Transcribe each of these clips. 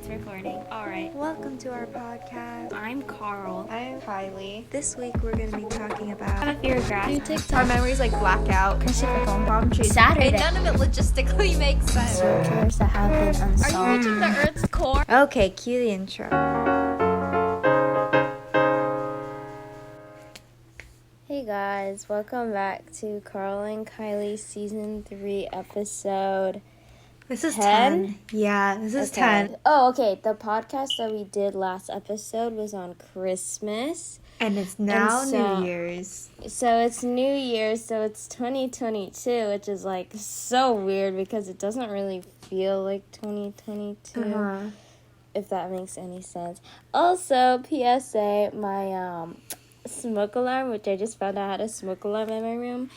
It's recording. Alright. Welcome to our podcast. I'm Carl. I'm Kylie. This week we're going to be talking about Have a fear of grass. new TikTok. Our memories like blackout, Reciprocal. palm trees. Saturday. And none of it logistically makes sense. Structures that have been unsolved. Are you reaching the Earth's core? Okay, cue the intro. Hey guys, welcome back to Carl and Kylie Season 3 episode This is 10? 10. Yeah, this is Okay. 10. Oh, okay. The podcast that we did last episode was on Christmas. And it's now And so- New Year's. So it's New Year's, so it's 2022, which is like so weird because it doesn't really feel like 2022, Uh-huh. if that makes any sense. Also, PSA, my smoke alarm, which I just found out I had a smoke alarm in my room,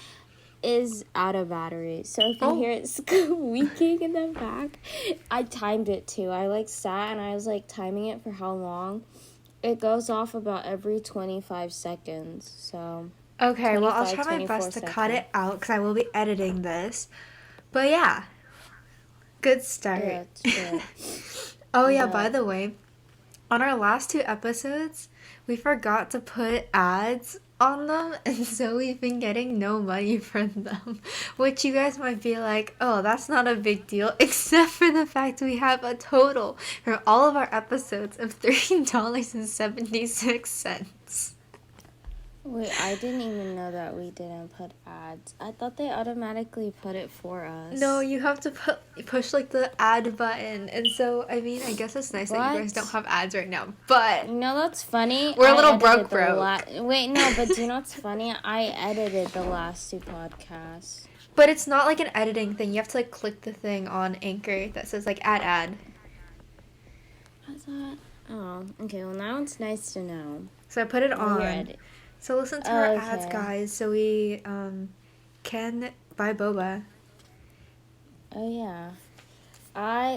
is out of battery. So if you hear it squeaking in the back, I timed it too. I sat and I was timing it for how long. It goes off about every 25 seconds. So Okay, well, I'll try my 24 best to cut seconds. it out because I will be editing this. But yeah, good start. Yeah, it's good. Oh, yeah, But- by the way, on our last 2 episodes, we forgot to put ads on them, and so we've been getting no money from them, which you guys might be like, oh, that's not a big deal, except for the fact we have a total from all of our episodes of $3.76. Wait, I didn't even know that we didn't put ads. I thought they automatically put it for us. No, you have to push the ad button, and so I mean, I guess it's nice that you guys What? don't have ads right now, but You know that's funny? We're a little edited broke. Wait, no, but do you know what's funny? I edited the last 2 podcasts. but it's not like an editing thing. You have to click the thing on Anchor that says ad. I thought, oh, okay, well now it's nice to know. So I put it Well, on. you're edit- So listen to our ads, Okay. guys, so we can buy boba. Oh yeah.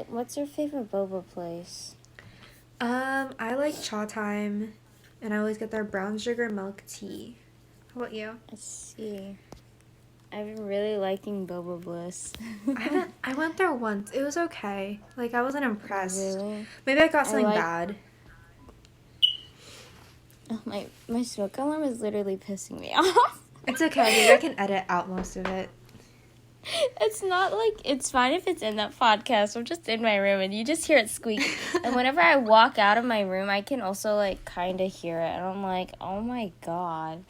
What's your favorite boba place? I like Cha Time, and I always get their brown sugar milk tea. How about you? I see. I've been really liking Boba Bliss. I went there once. It was okay. I wasn't impressed. Really? Maybe I got something like- bad. Oh, my smoke alarm is literally pissing me off. It's okay. Maybe I can edit out most of it. It's not it's fine if it's in that podcast. I'm just in my room and you just hear it squeak. And whenever I walk out of my room, I can also kind of hear it. And I'm like, oh my God.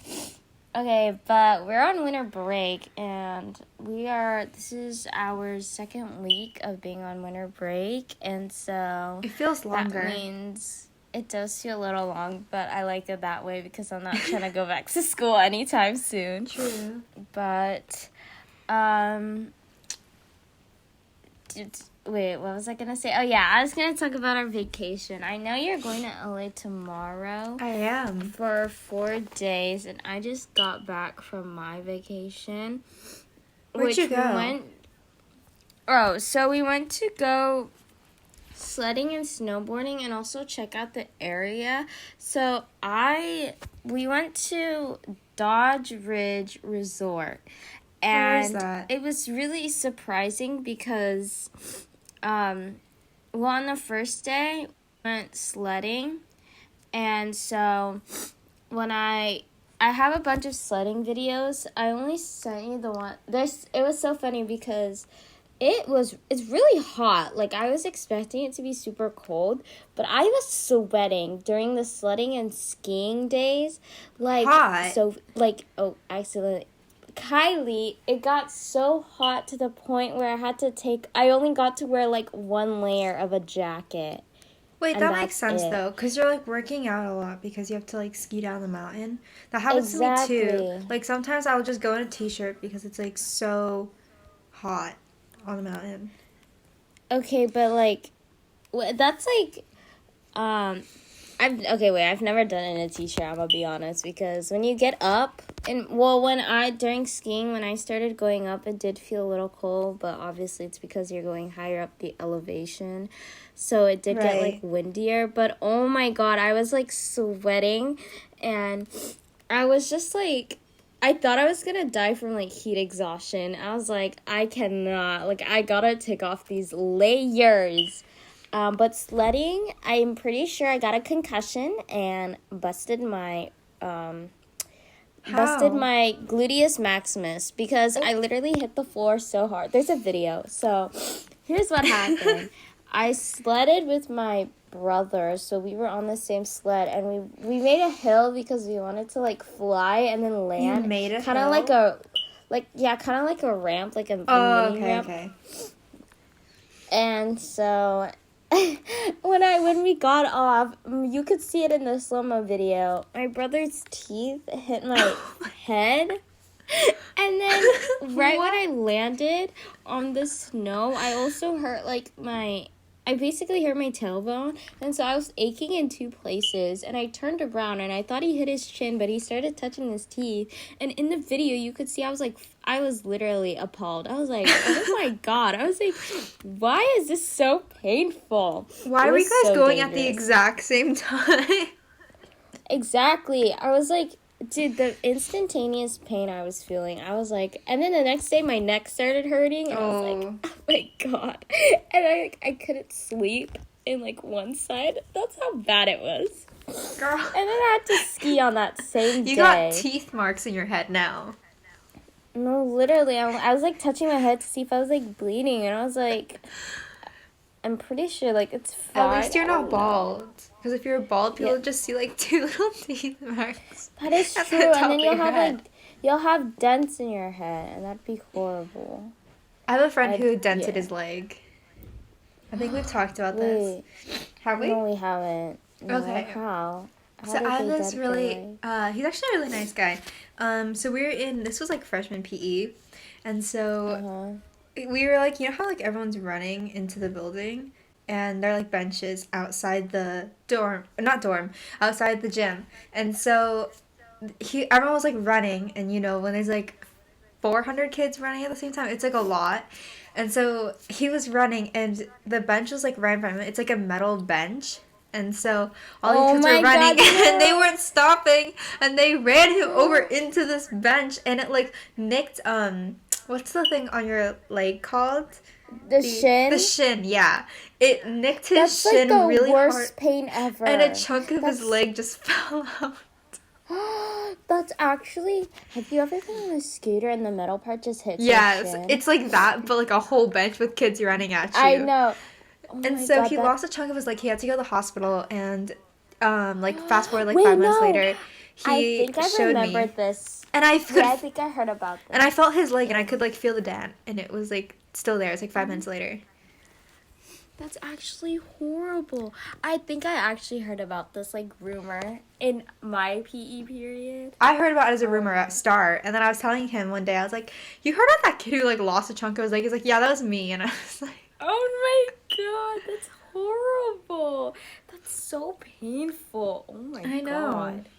Okay, but we're on winter break and this is our 2nd week of being on winter break. And so It feels longer. that means it does feel a little long, but I like it that way because I'm not trying to go back to school anytime soon. True. But, wait, what was I going to say? Oh, yeah, I was going to talk about our vacation. I know you're going to LA tomorrow I am. for 4 days, and I just got back from my vacation. Where'd you go? So we went to go sledding and snowboarding and also check out the area. So we went to Dodge Ridge Resort. Where is And that? it was really surprising because on the first day we went sledding, and so when I have a bunch of sledding videos. I only sent you the one. It was so funny because it's really hot. I was expecting it to be super cold, but I was sweating during the sledding and skiing days. Hot? So accidentally. Kylie, it got so hot to the point where I only got to wear 1 layer of a jacket. Wait, And that makes that's sense it. though, because you're working out a lot because you have to ski down the mountain. That happens to me too. Exactly. Sometimes I'll just go in a t-shirt because it's so hot on the mountain. Okay, but that's I've never done it in a t-shirt, I'm gonna be honest, because when you get up, during skiing, when I started going up, it did feel a little cold, but obviously it's because you're going higher up the elevation, so it did Right. get windier, but oh my God, I was sweating, and I was just I thought I was gonna die from heat exhaustion. I was I cannot, I gotta take off these layers But sledding, I'm pretty sure I got a concussion and busted my gluteus maximus because I literally hit the floor so hard. There's a video. So here's what happened. I sledded with my brother, so we were on the same sled, and we made a hill because we wanted to like fly and then land. You made a kind of hill? kind of like a ramp, like a Oh, mini okay, ramp. okay. And so when we got off, you could see it in the slow-mo video. My brother's teeth hit my head. And then right when I landed on the snow, I also hurt I basically hurt my tailbone, and so I was aching in two places, and I turned around, and I thought he hit his chin, but he started touching his teeth, and in the video, you could see I was literally appalled. I was like, oh my god. I was like, why is this so painful? Why It were was you guys so going at the dangerous. exact same time? Exactly. I was like, dude, the instantaneous pain I was feeling, I was like, and then the next day my neck started hurting, and I was like, oh my god. And I couldn't sleep in like one side. That's how bad it was. Girl. And then I had to ski on that same day. You got teeth marks in your head now. No, literally, I was like touching my head to see if I was like bleeding, and I was like, I'm pretty sure like it's fine. At least you're I not don't know. bald. Because if you're bald, people Yeah. just see like 2 little teeth marks. That is at true, the top and then of you'll your have head. like you'll have dents in your head, and that'd be horrible. I have a friend who dented yeah. his leg. I think we've talked about this. Wait, Have we? no, we haven't. No, Okay. How? So did I have they this dent really, their leg? he's actually a really nice guy. So this was like freshman PE. And so we were like, you know how like everyone's running into the building? And there are like benches outside the outside the gym. And so everyone was like running, and you know, when there's like 400 kids running at the same time, it's like a lot. And so he was running, and the bench was like right in front of him. It's like a metal bench. And so all these kids were running, and they weren't stopping, and they ran him over into this bench, and it like nicked what's the thing on your leg called? The shin? The shin, yeah. It nicked his That's shin like the really worst hard, pain ever. and a chunk of his leg just fell out. That's actually... Have you ever been on a scooter and the metal part just hits your Yes, shin? it's like that, but like a whole bench with kids running at you. I know. Oh And my so God, he that- lost a chunk of his leg. He had to go to the hospital, and like fast forward like Wait, 5 minutes no. later, I he think I showed remembered me, this. and I could, Yeah, I think I heard about this. and I felt his leg, and I could like feel the dent, and it was like still there. It's like 5 minutes later. That's actually horrible. I think I actually heard about this like rumor in my PE period. I heard about it as a rumor at Star, and then I was telling him one day, I was like, "You heard about that kid who like lost a chunk of his leg?" He's like, "Yeah, that was me," and I was like, Oh my god, that's horrible. That's so painful. Oh my I know. god.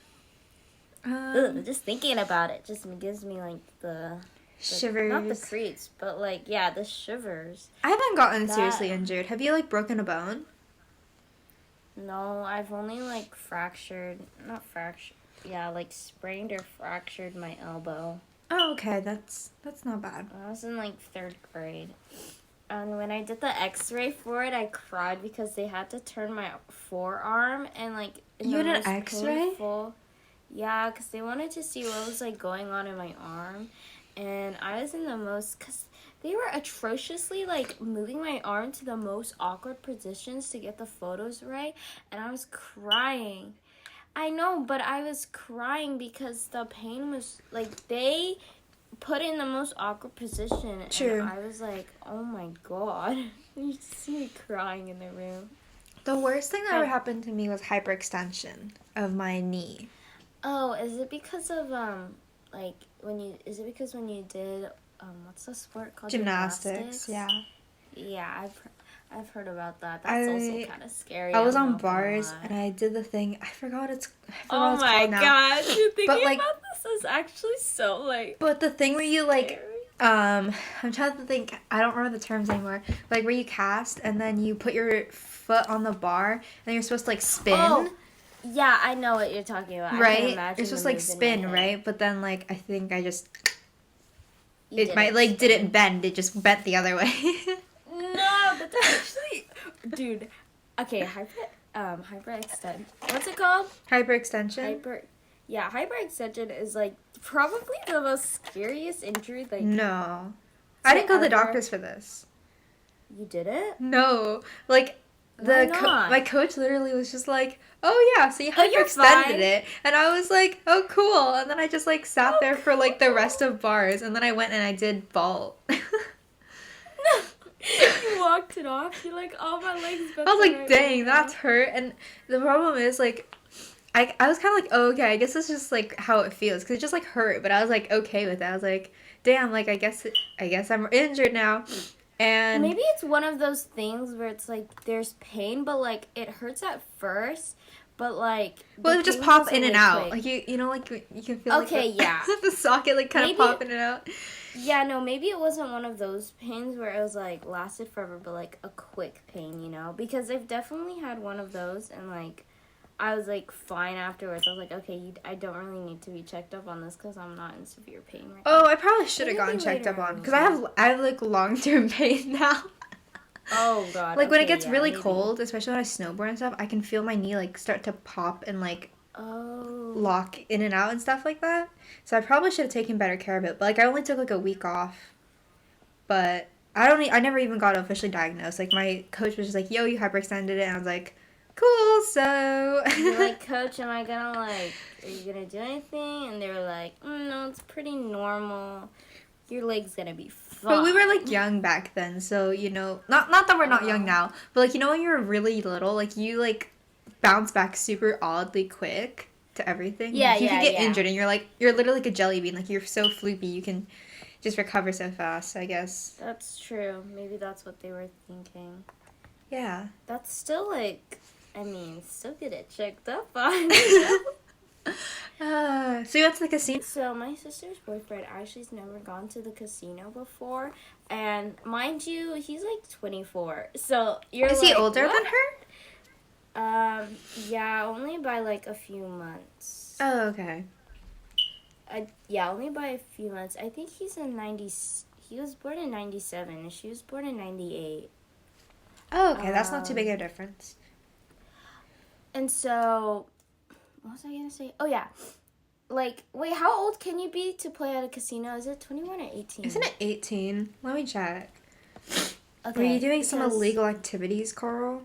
Ugh, just thinking about it just gives me like the Shivers. not the creeps, but like yeah, the shivers. I haven't gotten That- seriously injured. Have you like broken a bone? No, I've only like like sprained or fractured my elbow. Oh, okay, that's not bad. I was in like 3rd grade. And when I did the x-ray for it, I cried because they had to turn my forearm and like in You the had an most x-ray? painful- Yeah, because they wanted to see what was like going on in my arm. And I was in the most, because they were atrociously like moving my arm to the most awkward positions to get the photos right. And I was crying. I know, but I was crying because the pain was like they put it in the most awkward position. True. And I was like, oh my god. You just see me crying in the room. The worst thing that ever happened to me was hyperextension of my knee. Oh, is it because of when you did what's the sport called? Gymnastics, yeah. Yeah, I've heard about that. That's also kind of scary. I was I'm on not gonna bars, lie. and I did the thing. I forgot what it's Oh what it's my called now. god, you thinking But, like- about this is actually so like But the thing where you like, scary. I'm trying to think. I don't remember the terms anymore. Like where you cast, and then you put your foot on the bar, and then you're supposed to like spin. Oh, yeah, I know what you're talking about. I can Right? imagine You're supposed to the like moves in my spin, head. right? But then like I think I just You my didn't leg spin. didn't bend. It just bent the other way. No, that's actually, dude. Okay, hyperextend. What's it called? Hyperextension? Hyperextension is like probably the most scariest injury. Like, No. I didn't go to the ever- doctors for this. you did it? No. Like, Why not? my coach literally was just like, oh yeah, so you Oh, you're hyperextended fine. it. And I was like, oh cool. And then I just like sat Oh, there for like the rest cool. of bars. And then I went and I did vault. You walked it off. You're like, oh, my legs. I was like, dang, that's hurt. And the problem is, like, I was kind of like, oh, okay, I guess it's just like how it feels because it just like hurt, but I was like okay with it. I was like, damn, like I guess I'm injured now, and Maybe it's one of those things where it's like there's pain, but like it hurts at first, but like well, it the would just pain pop goes in and away out, quick. like you know, like you can feel Okay, like the, yeah. the socket like kind of Maybe- pop in and out. Yeah, no, maybe it wasn't one of those pains where it was like lasted forever, but like a quick pain, you know? Because I've definitely had one of those, and like I was like fine afterwards. I was like, okay, I don't really need to be checked up on this because I'm not in severe pain right now. Oh, I probably should have Maybe gotten checked up later on on. because I have like long term pain now. Oh god. Like when it okay, gets yeah, really maybe. cold, especially when I snowboard and stuff, I can feel my knee like start to pop and like Oh. lock in and out and stuff like that. So I probably should have taken better care of it. But like I only took like a week off. But I never even got officially diagnosed. Like my coach was just like, "Yo, you hyperextended it," and I was like, "Cool." So You're like, coach, am I gonna like, are you gonna do anything? And they were like, no, it's pretty normal. Your leg's gonna be fine. but we were like young back then, so you know, not that we're not young now, but like you know when you're really little, like you like bounce back super oddly quick to everything. Yeah, Like, you yeah, can get yeah. injured, and you're literally like a jelly bean. Like you're so floopy, you can just recover so fast. I guess. That's true. Maybe that's what they were thinking. Yeah. That's still like, I mean, still get it checked up on. So you went to the casino? So my sister's boyfriend actually's never gone to the casino before, and mind you, he's like 24. So you're Is like, he older what? than her? Yeah, only by like a few months. Oh, okay. Yeah, only by a few months. I think he's in 90. He was born in 97, and she was born in 98. Oh, okay. That's not too big a difference. And so, what was I gonna say? Oh yeah, like wait, how old can you be to play at a casino? Is it 21 or 18? Isn't it 18? Let me check. Okay, Were you doing some because- illegal activities, Carl?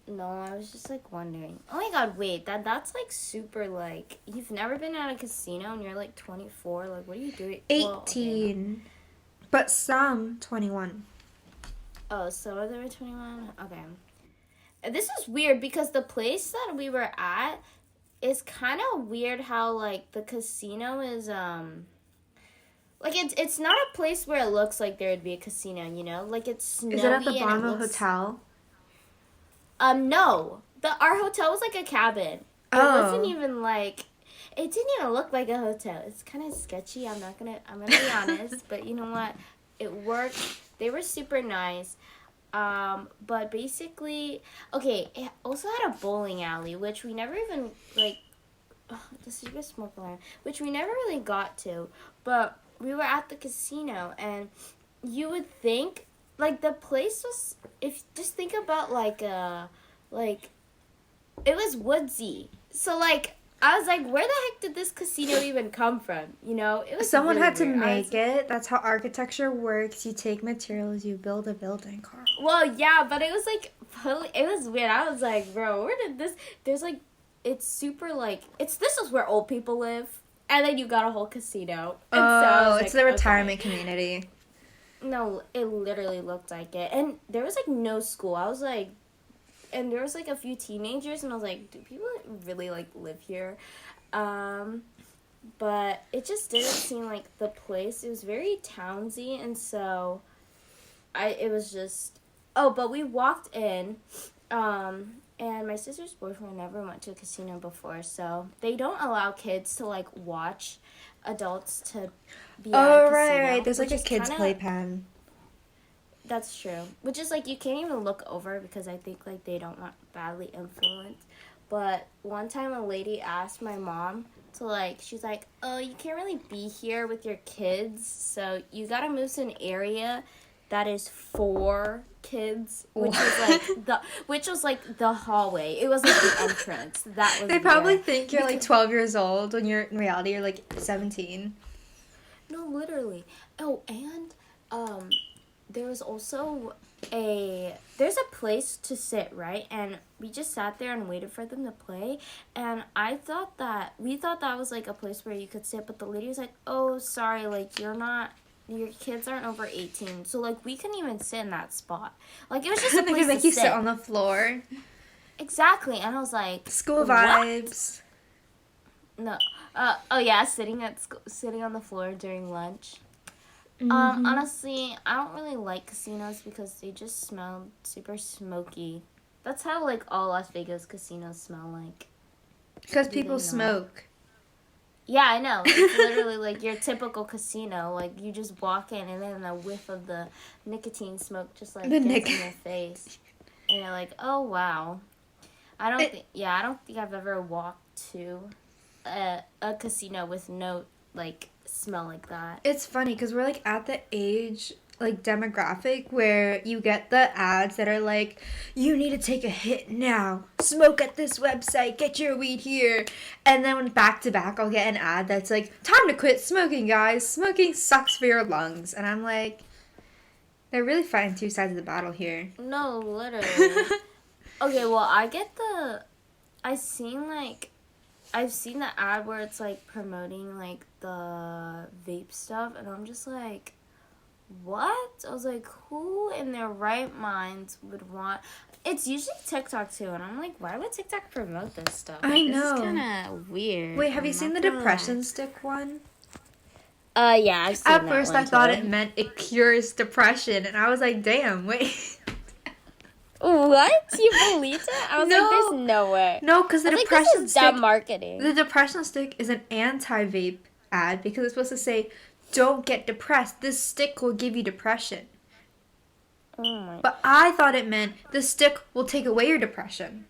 No, I was just like wondering. Oh my god, wait, that's like super like you've never been at a casino and you're like 24. Like, what are you doing? 18. Well, okay. But some 21. Oh, some of them are 21. Okay. This is weird because the place that we were at is kind of weird how like the casino is like it's not a place where it looks like there would be a casino, you know? Like it's snowy. Is it at the and bottom of a looks- hotel? No. Our hotel was like a cabin. It wasn't even like it didn't even look like a hotel. It's kind of sketchy. I'm gonna be honest, but you know what? It worked. They were super nice. But basically, okay, it also had a bowling alley, which we never even, like, the secret smoke alarm, which we never really got to, but we were at the casino, and you would think, like, the place was, just think about, like, it was woodsy, so, like, I was like, where the heck did this casino even come from? You know, it was Someone really had to weird. make it. That's how architecture works. You take materials, you build a building, Carl. Well, yeah, but it was like, it was weird. I was like, bro, where did this? There's like, it's super like, this is where old people live, and then you got a whole casino. And so I was it's like, the retirement community. No, it literally looked like it, and there was like no school. I was like, and there was like a few teenagers, and I was like, do people really like live here? But it just didn't seem like the place. It was very townsy, and so it was just. Oh, but we walked in, and my sister's boyfriend never went to a casino before, so they don't allow kids to, like, watch adults to be at a casino. Right. There's, like, which a is kid's kinda- playpen. That's true. Which is, like, you can't even look over because I think, like, they don't want badly influenced. But one time a lady asked my mom to, like, she's like, oh, you can't really be here with your kids, so you gotta move to an area that is for kids, which was like the hallway. It was like the entrance. That was They probably there. think you're like 12 years old when you're in reality you're like 17. No, literally. Oh, and there was also there's a place to sit, right? And we just sat there and waited for them to play. And we thought that was like a place where you could sit, but the lady was like, "Oh, sorry, like your kids aren't over 18." So like we couldn't even sit in that spot. Like it was just a They place could make to you sit on the floor. Exactly. And I was like, School "What?" vibes. No. Oh yeah, sitting on the floor during lunch. Honestly, I don't really like casinos because they just smell super smoky. That's how like all Las Vegas casinos smell like. Because Do they people not? smoke. Yeah, I know. It's literally like your typical casino. Like you just walk in and then a whiff of the nicotine smoke just like gets in your face, and you're like, oh wow. I don't think I've ever walked to a casino with no like smell like that. It's funny because we're like at the age like demographic where you get the ads that are like, you need to take a hit now, smoke at this website, get your weed here, and then when back to back I'll get an ad that's like, time to quit smoking, guys, smoking sucks for your lungs. And I'm like, they're really fighting two sides of the battle here. No, literally. Okay, well I've seen the ad where it's like promoting like the vape stuff, and I'm just like, what? I was like, who in their right minds would want? It's usually TikTok too, and I'm like, why would TikTok promote this stuff? I Like, know. This is kind of weird. Wait, have you I'm seen the not gonna depression lie. stick one? Yeah, I've seen At that first one I thought too. it meant it cures depression, and I was like, damn, wait. What? You believed it? I was like, No. there's no way. No, because the I was like, depression this is dumb stick. marketing. The depression stick is an anti-vape ad because it's supposed to say, "Don't get depressed. This stick will give you depression." Oh my. But I thought it meant the stick will take away your depression.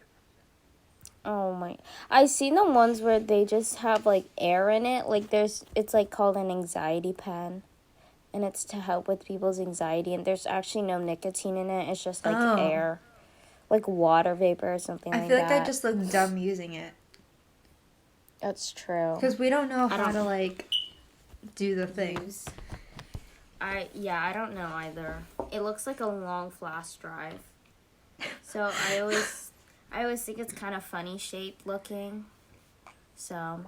Oh my. I've seen the ones where they just have like air in it. Like it's like called an anxiety pen. And it's to help with people's anxiety. And there's actually no nicotine in it. It's just like air. Like water vapor or something like that. I feel like I just look dumb using it. That's true. Because we don't know how to like do the things. I don't know either. It looks like a long flash drive. So I always think it's kind of funny shaped looking. So,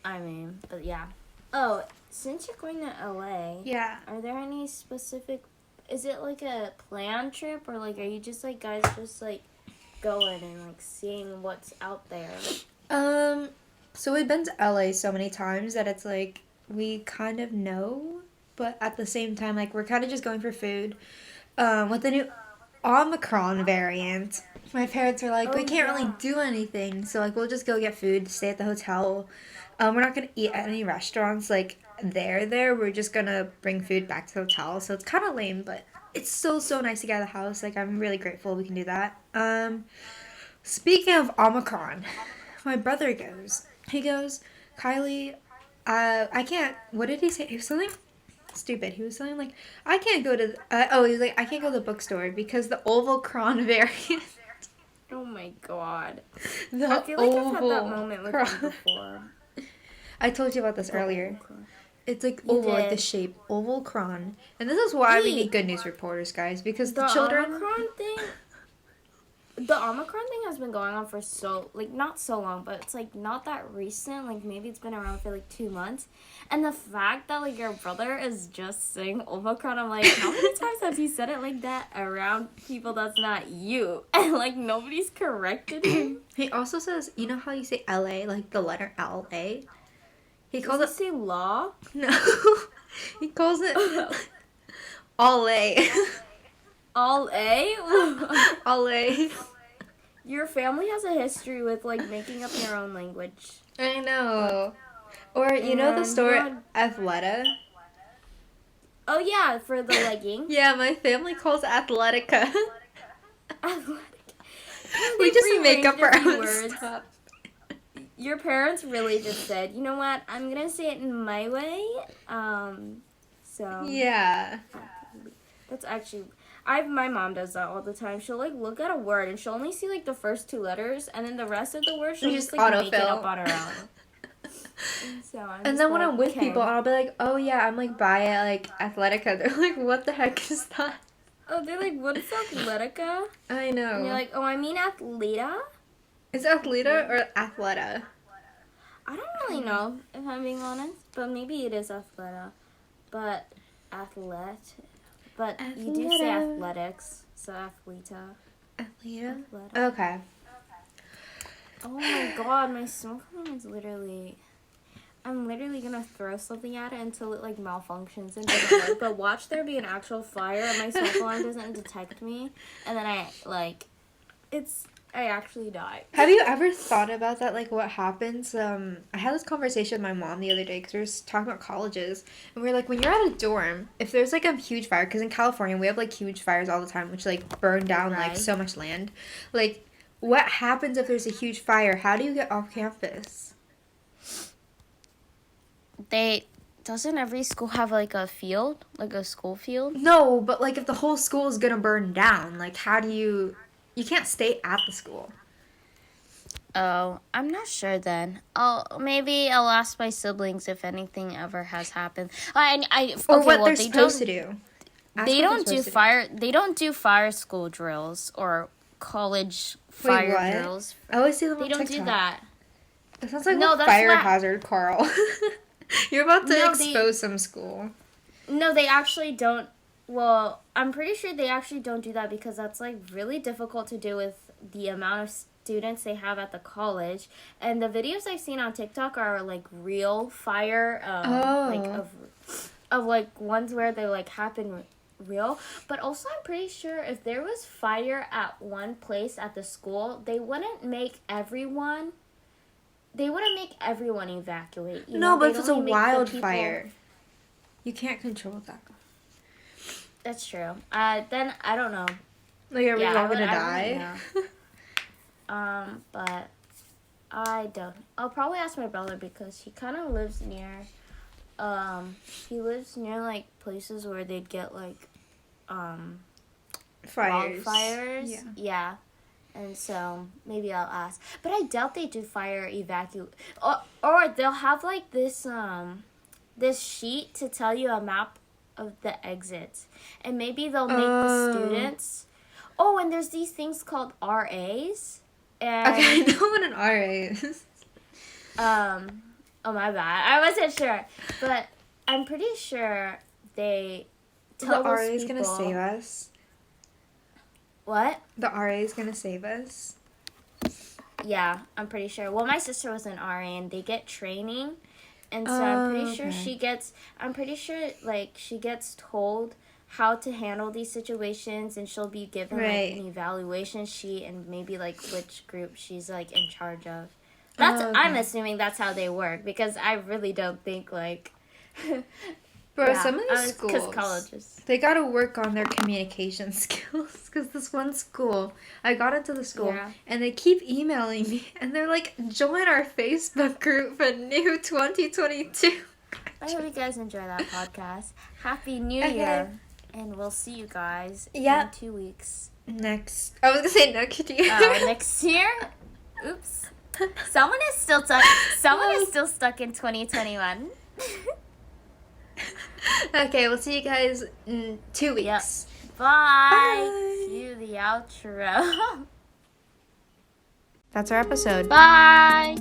I mean, but yeah. Oh, since you're going to LA, Yeah. are there any specific, is it like a planned trip or like are you just like guys just like going and like seeing what's out there? So we've been to LA so many times that it's like we kind of know, but at the same time like we're kind of just going for food. With the new Omicron variant, my parents were like, we can't really do anything, so like we'll just go get food, stay at the hotel. We're not gonna eat at any restaurants like there. We're just gonna bring food back to the hotel. So it's kind of lame, but it's still so nice to get out of the house. Like I'm really grateful we can do that. Speaking of Omicron, my brother goes. He goes, Kylie, I can't. What did he say? He was something stupid. He was something like, I can't go to. He was like, I can't go to the bookstore because the Omicron variant. Oh my god. The I feel like I've had that moment with you before. I told you about this earlier. It's like You oval, like the did. shape, oval cron. And this is why we Wait. need good news reporters, guys, because the Omicron thing has been going on for not so long, but it's like not that recent. Like maybe it's been around for like 2 months. And the fact that like your brother is just saying Omicron, I'm like, how many times has he said it like that around people that's not you? And like nobody's corrected him. He also says, you know how you say LA, like the letter LA? He calls Does it. he say law? No. He calls it all A. All A? All A. Your family has a history with like making up your own language. I know. Or you know the store Athleta? Oh yeah, for the legging. Yeah, my family calls it Athletica. Athletic. We just make up our rearranged a few own words. stuff. Your parents really just said, you know what? I'm gonna say it in my way. So Yeah. That's actually, my mom does that all the time. She'll like look at a word and she'll only see like the first two letters, and then the rest of the word she'll You just just like make it autofill. up on her own. And then when I'm with okay. people, I'll be like, oh yeah, I'm like bi at like Athletica. They're like, what the heck is that? Oh, they're like, what is Athletica? I know. And you're like, oh, I mean Athleta? Is it Athleta or Athleta? I don't really know, if I'm being honest, but maybe it is Athleta. But But you do say Athleta. athletics, so Athleta. Athleta? Athleta. Okay. Oh my god, my smoke alarm is literally... I'm literally gonna throw something at it until it like malfunctions and doesn't work. But watch there be an actual fire and my smoke alarm doesn't detect me, and then I actually die. Have you ever thought about that? Like, what happens? I had this conversation with my mom the other day because we were talking about colleges, and we were like, when you're at a dorm, if there's like a huge fire, because in California we have like huge fires all the time, which like burn down like Right. so much land. Like, what happens if there's a huge fire? How do you get off campus? Doesn't every school have like a field, like a school field? No, but like if the whole school is gonna burn down, like how do you? You can't stay at the school. Oh, I'm not sure then. Maybe I'll ask my siblings if anything ever has happened. Or what they're supposed to do. Ask They what don't they're do supposed to fire. They don't do fire school drills or college fire what? drills. I always see them They on don't TikTok. do that. That sounds like No, a that's fire what- hazard, Carl. You're about to No, expose some school. No, they actually don't. Well, I'm pretty sure they actually don't do that because that's like really difficult to do with the amount of students they have at the college. And the videos I've seen on TikTok are like real fire, like of like ones where they like happen real. But also, I'm pretty sure if there was fire at one place at the school, they wouldn't make everyone. They wouldn't make everyone evacuate. No, but They'd if it's a only make the wildfire, people- you can't control that. That's true. Then I don't know. Like, are we all gonna I die? wouldn't know. But I don't. I'll probably ask my brother because he kind of lives near. He lives near like places where they'd get like, Fires. wildfires. Yeah. Yeah. And so maybe I'll ask, but I doubt they do fire evacuate, or they'll have like this sheet to tell you a map of the exits, and maybe they'll make the students. Oh, and there's these things called RAs, and Okay, I know what an RA is. oh my bad, I wasn't sure, but I'm pretty sure they tell The those RA is gonna people- save us. What? The RA is gonna save us. Yeah, I'm pretty sure. Well, my sister was an RA and they get training. And so I'm pretty sure she gets told how to handle these situations, and she'll be given Right. like an evaluation sheet and maybe like which group she's like in charge of. That's okay. I'm assuming that's how they work because I really don't think like Bro, yeah, some of these because schools, colleges. they gotta work on their communication skills. Because this one school, I got into the school, Yeah. and they keep emailing me, and they're like, join our Facebook group for new 2022. I hope you guys enjoy that podcast. Happy New Okay. Year, and we'll see you guys Yep. in 2 weeks. Next. I was gonna say next year. Next year? Oops. Someone is still stuck. Someone is still stuck in 2021. Okay, we'll see you guys in 2 weeks. Yep. Bye. Bye. Cue the outro. That's our episode. Bye.